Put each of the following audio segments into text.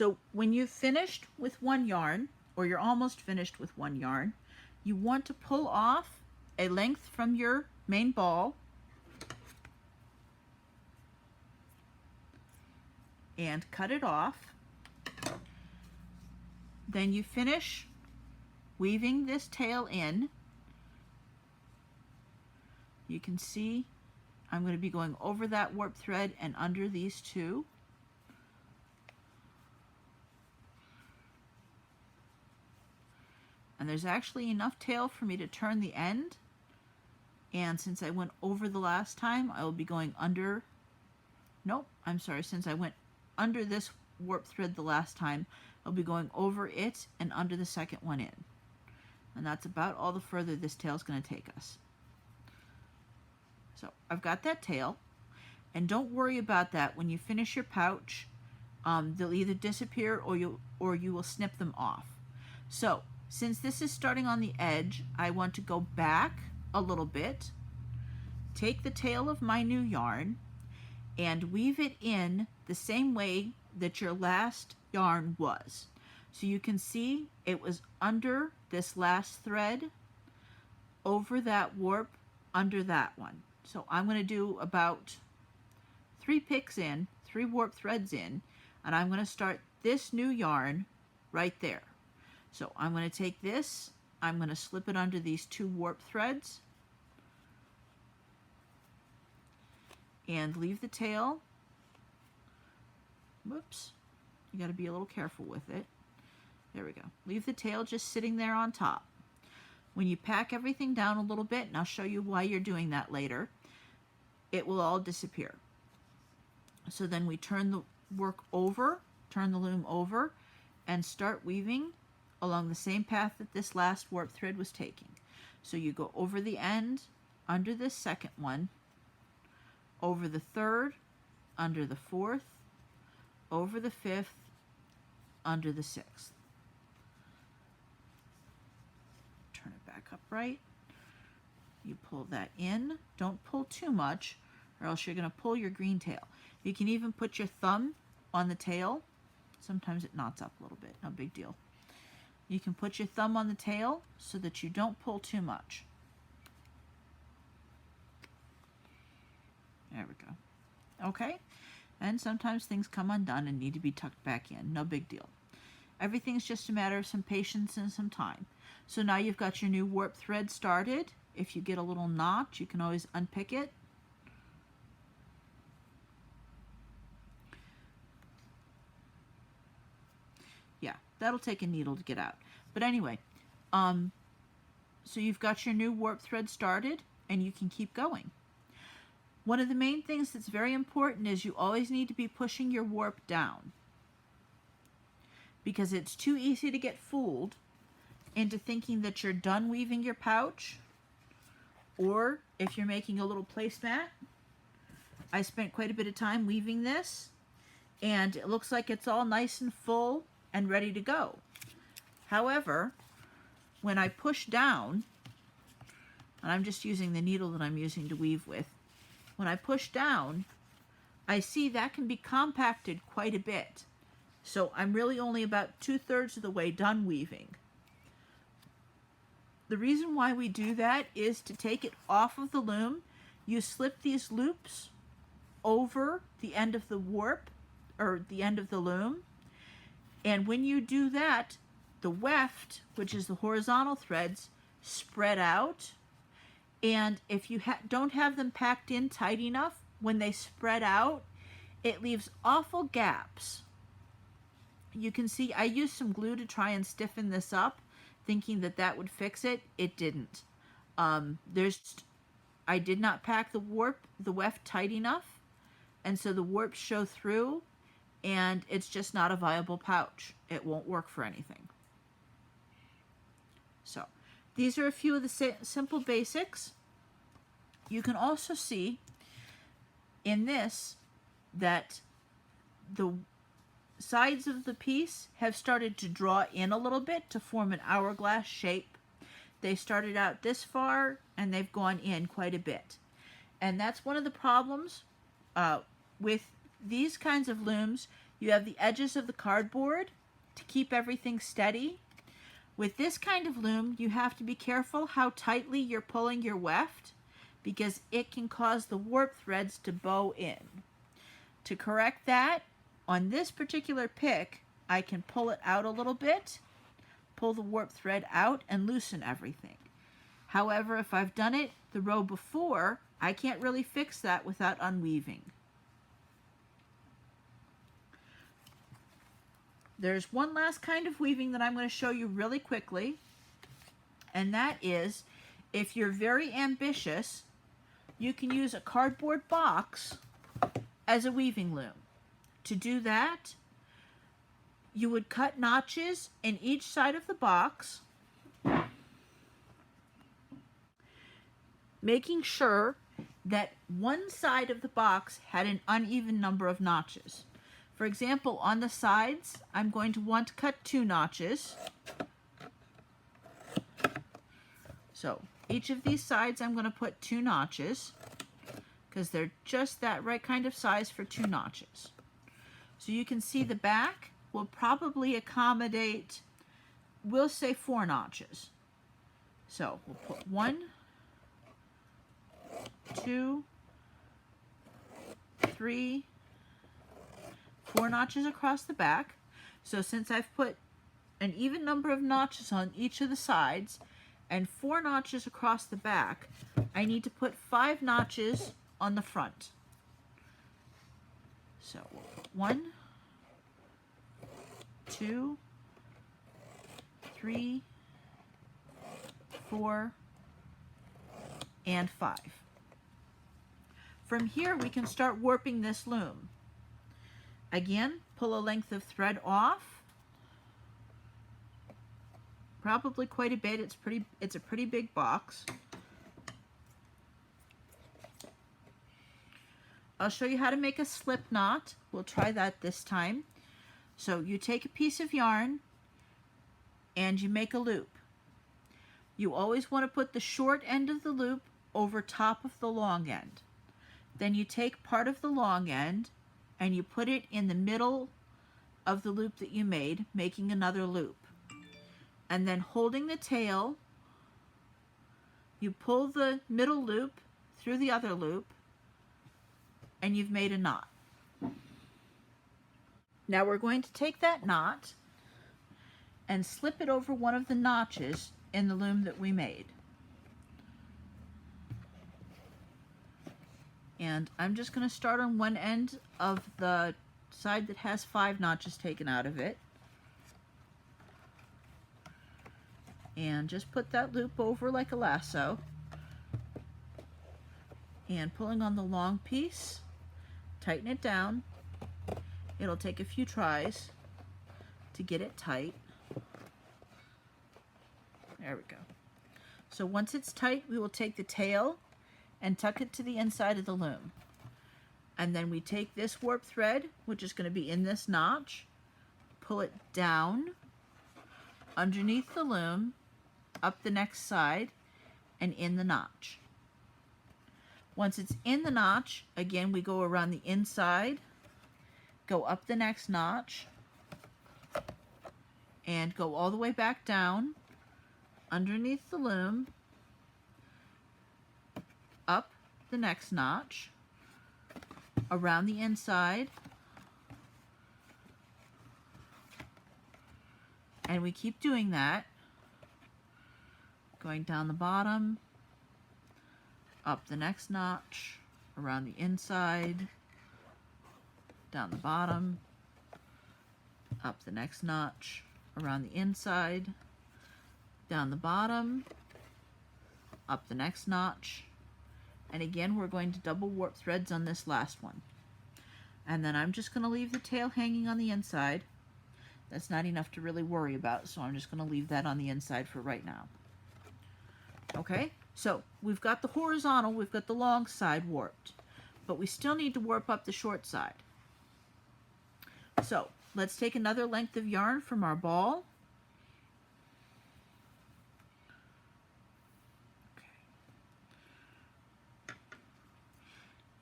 So when you've finished with one yarn, or you're almost finished with one yarn, you want to pull off a length from your main ball and cut it off. Then you finish weaving this tail in. You can see I'm going to be going over that warp thread and under these two. And there's actually enough tail for me to turn the end. And since I went over the last time, I will be going under, nope, I'm sorry, since I went under this warp thread the last time, I'll be going over it and under the second one in. And that's about all the further this tail is going to take us. So I've got that tail, and don't worry about that. When you finish your pouch, they'll either disappear or you will snip them off. So since this is starting on the edge, I want to go back a little bit, take the tail of my new yarn, and weave it in the same way that your last yarn was. So you can see it was under this last thread, over that warp, under that one. So I'm going to do about 3 picks in, 3 warp threads in, and I'm going to start this new yarn right there. So I'm going to take this, I'm going to slip it under these 2 warp threads and leave the tail. Whoops, you got to be a little careful with it. There we go. Leave the tail just sitting there on top. When you pack everything down a little bit, and I'll show you why you're doing that later, it will all disappear. So then we turn the work over, turn the loom over, and start weaving along the same path that this last warp thread was taking. So you go over the end, under this second one, over the third, under the fourth, over the fifth, under the sixth. Turn it back upright. You pull that in. Don't pull too much, or else you're going to pull your green tail. You can even put your thumb on the tail. Sometimes it knots up a little bit, no big deal. You can put your thumb on the tail so that you don't pull too much. There we go. Okay, and sometimes things come undone and need to be tucked back in. No big deal. Everything's just a matter of some patience and some time. So now you've got your new warp thread started. If you get a little knot, you can always unpick it. Yeah, that'll take a needle to get out. But anyway, so you've got your new warp thread started, and you can keep going. One of the main things that's very important is you always need to be pushing your warp down, because it's too easy to get fooled into thinking that you're done weaving your pouch, or if you're making a little placemat. I spent quite a bit of time weaving this, and it looks like it's all nice and full and ready to go. However, when I push down, and I'm just using the needle that I'm using to weave with, when I push down, I see that can be compacted quite a bit. So I'm really only about 2/3 of the way done weaving. The reason why we do that is to take it off of the loom. You slip these loops over the end of the warp, or the end of the loom, and when you do that, the weft, which is the horizontal threads, spread out, and if you don't have them packed in tight enough, when they spread out, it leaves awful gaps. You can see I used some glue to try and stiffen this up, thinking that that would fix it. It didn't. I did not pack the weft tight enough, and so the warps show through, and it's just not a viable pouch. It won't work for anything. So these are a few of the simple basics. You can also see in this that the sides of the piece have started to draw in a little bit to form an hourglass shape. They started out this far and they've gone in quite a bit. And that's one of the problems with these kinds of looms. You have the edges of the cardboard to keep everything steady. With this kind of loom, you have to be careful how tightly you're pulling your weft because it can cause the warp threads to bow in. To correct that, on this particular pick, I can pull it out a little bit, pull the warp thread out, and loosen everything. However, if I've done it the row before, I can't really fix that without unweaving. There's one last kind of weaving that I'm going to show you really quickly, and that is, if you're very ambitious, you can use a cardboard box as a weaving loom. To do that, you would cut notches in each side of the box, making sure that one side of the box had an uneven number of notches. For example, on the sides, I'm going to want to cut 2 notches. So each of these sides I'm going to put 2 notches because they're just that right kind of size for 2 notches. So you can see the back will probably accommodate, we'll say 4 notches. So we'll put 1, 2, 3, 4 notches across the back. So since I've put an even number of notches on each of the sides and 4 notches across the back, I need to put 5 notches on the front. So we'll put 1, 2, 3, 4, and 5. From here we can start warping this loom. Again, pull a length of thread off, probably quite a bit. It's a pretty big box. I'll show you how to make a slip knot. We'll try that this time. So you take a piece of yarn and you make a loop. You always want to put the short end of the loop over top of the long end. Then you take part of the long end and you put it in the middle of the loop that you made, making another loop. And then holding the tail, you pull the middle loop through the other loop, and you've made a knot. Now we're going to take that knot and slip it over one of the notches in the loom that we made. And I'm just going to start on one end of the side that has 5 notches taken out of it. And just put that loop over like a lasso. And pulling on the long piece, tighten it down. It'll take a few tries to get it tight. There we go. So once it's tight, we will take the tail and tuck it to the inside of the loom. And then we take this warp thread, which is going to be in this notch, pull it down underneath the loom, up the next side, and in the notch. Once it's in the notch, again we go around the inside, go up the next notch, and go all the way back down underneath the loom, up the next notch, around the inside, and we keep doing that, going down the bottom, up the next notch, around the inside, down the bottom, up the next notch, around the inside, down the bottom, up the next notch, and again we're going to double warp threads on this last one. And then I'm just going to leave the tail hanging on the inside. That's not enough to really worry about, so I'm just going to leave that on the inside for right now. Okay, so we've got the horizontal, we've got the long side warped, but we still need to warp up the short side. So let's take another length of yarn from our ball.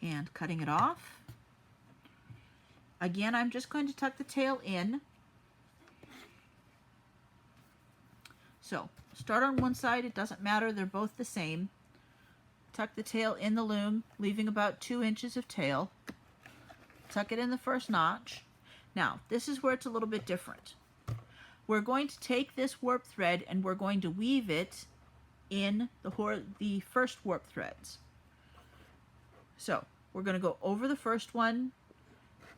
And cutting it off. Again, I'm just going to tuck the tail in. So start on one side, it doesn't matter, they're both the same. Tuck the tail in the loom, leaving about 2 inches of tail. Tuck it in the first notch. Now, this is where it's a little bit different. We're going to take this warp thread and we're going to weave it in the first warp threads. So we're going to go over the first one,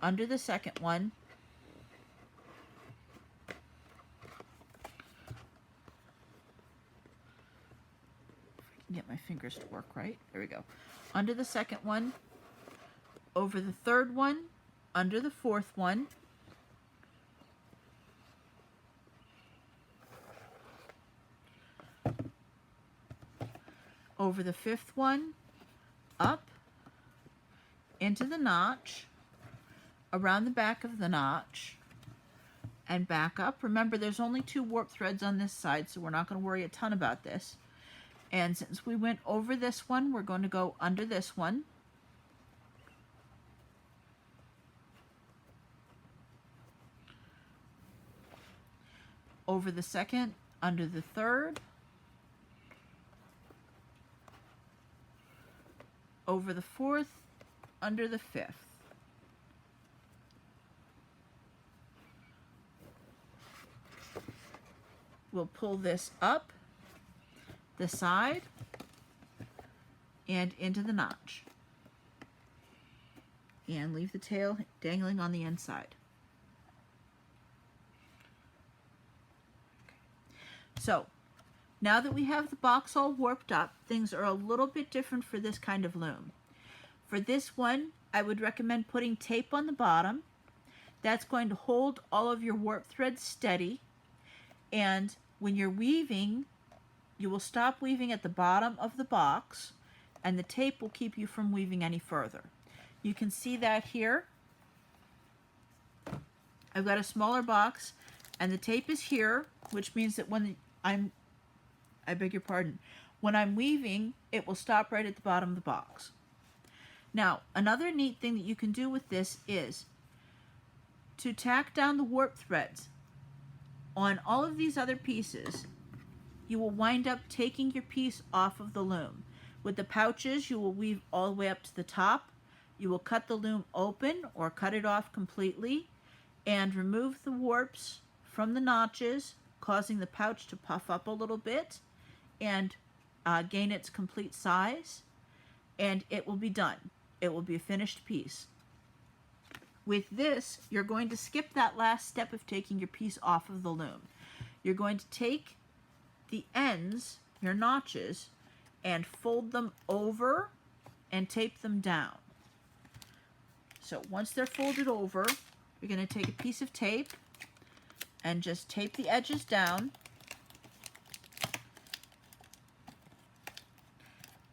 under the second one, get my fingers to work right. There we go. Under the second one, over the third one, under the fourth one, over the fifth one, up, into the notch, around the back of the notch, and back up. Remember, there's only 2 warp threads on this side, so we're not going to worry a ton about this. And since we went over this one, we're going to go under this one. Over the second, under the third. Over the fourth, under the fifth. We'll pull this up the side and into the notch and leave the tail dangling on the inside. So now that we have the box all warped up, things are a little bit different for this kind of loom. For this one, I would recommend putting tape on the bottom. That's going to hold all of your warp threads steady, and when you're weaving, you will stop weaving at the bottom of the box, and the tape will keep you from weaving any further. You can see that here. I've got a smaller box, and the tape is here, which means that when I beg your pardon, when I'm weaving, it will stop right at the bottom of the box. Now, another neat thing that you can do with this is to tack down the warp threads on all of these other pieces. You will wind up taking your piece off of the loom. With the pouches, you will weave all the way up to the top. You will cut the loom open or cut it off completely and remove the warps from the notches, causing the pouch to puff up a little bit and gain its complete size, and it will be done. It will be a finished piece. With this, you're going to skip that last step of taking your piece off of the loom. You're going to take the ends, your notches, and fold them over and tape them down. So once they're folded over, you're going to take a piece of tape and just tape the edges down,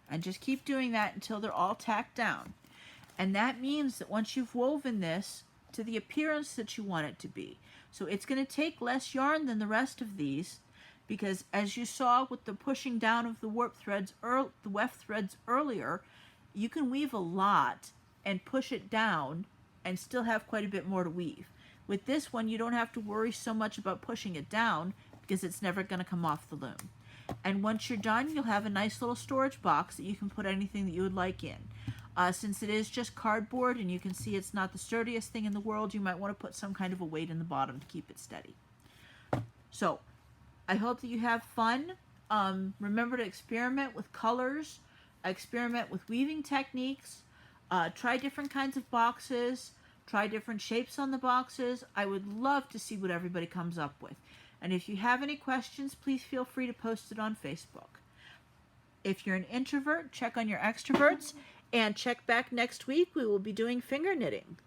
and just keep doing that until they're all tacked down. And that means that once you've woven this to the appearance that you want it to be, so it's going to take less yarn than the rest of these, because as you saw with the pushing down of the warp threads, the weft threads earlier, you can weave a lot and push it down and still have quite a bit more to weave. With this one, you don't have to worry so much about pushing it down because it's never going to come off the loom. And once you're done, you'll have a nice little storage box that you can put anything that you would like in. Since it is just cardboard and you can see it's not the sturdiest thing in the world, you might want to put some kind of a weight in the bottom to keep it steady. So I hope that you have fun. Remember to experiment with colors, experiment with weaving techniques, try different kinds of boxes, try different shapes on the boxes. I would love to see what everybody comes up with. And if you have any questions, please feel free to post it on Facebook. If you're an introvert, check on your extroverts, and check back next week. We will be doing finger knitting.